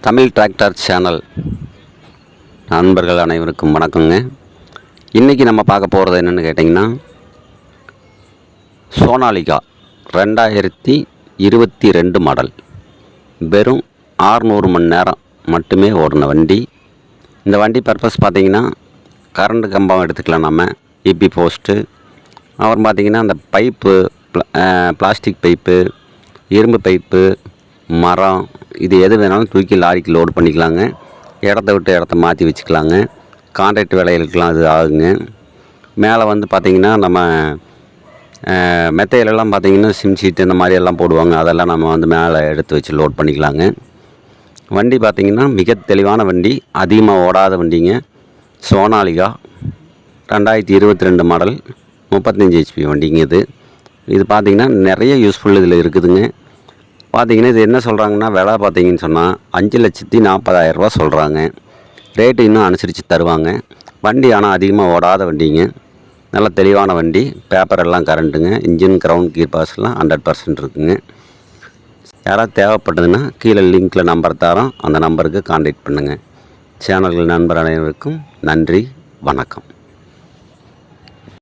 Tamil tractor channel நண்பர்கள் அனைவருக்கும் வணக்கங்க. இன்றைக்கி நம்ம பார்க்க போகிறது என்னென்னு கேட்டிங்கன்னா, சோனாலிகா 2022 மாடல், வெறும் 600 மணி நேரம் மட்டுமே ஓடின வண்டி. இந்த வண்டி பர்பஸ் பார்த்திங்கன்னா, கரண்ட் கம்பம் எடுத்துக்கலாம், நம்ம இபி போஸ்ட்டு, அப்புறம் பார்த்திங்கன்னா அந்த பைப்பு, பிளாஸ்டிக் பைப்பு, இரும்பு பைப்பு, மரம், இது எது வேணாலும் தூக்கி லாரிக்கு லோடு பண்ணிக்கலாங்க. இடத்த விட்டு இடத்த மாற்றி வச்சுக்கலாங்க. கான்ட்ராக்ட் வேலைகளுக்கெலாம் அது ஆகுங்க. மேலே வந்து பார்த்திங்கன்னா, நம்ம மெத்தையிலலாம் பார்த்திங்கன்னா சிம் ஷீட்டு இந்த மாதிரி எல்லாம் போடுவாங்க. அதெல்லாம் நம்ம வந்து மேலே எடுத்து வச்சு லோட் பண்ணிக்கலாங்க. வண்டி பார்த்திங்கன்னா மிக தெளிவான வண்டி, அதிகமாக ஓடாத வண்டிங்க. சோனாலிகா 2022 மாடல், 35 HP வண்டிங்க. இது பார்த்திங்கன்னா நிறைய யூஸ்ஃபுல் இதில் இருக்குதுங்க. பார்த்திங்கன்னா இது என்ன சொல்கிறாங்கன்னா, விலை பார்த்திங்கன்னு சொன்னால் 5,40,000 ரூபா சொல்கிறாங்க. ரேட்டு இன்னும் அனுசரித்து தருவாங்க. வண்டி ஆனால் அதிகமாக ஓடாத வண்டிங்க. நல்ல தெளிவான வண்டி. பேப்பர் எல்லாம் கரண்ட்டுங்க. இன்ஜின், கிரவுண்ட், கீர் பாஸ்லாம் 100% இருக்குங்க. யாராவது தேவைப்பட்டதுன்னா கீழே லிங்க்கில் நம்பர் தரோம், அந்த நம்பருக்கு கான்டாக்ட் பண்ணுங்கள். சேனல்கள் நண்பர் அனைவருக்கும் நன்றி, வணக்கம்.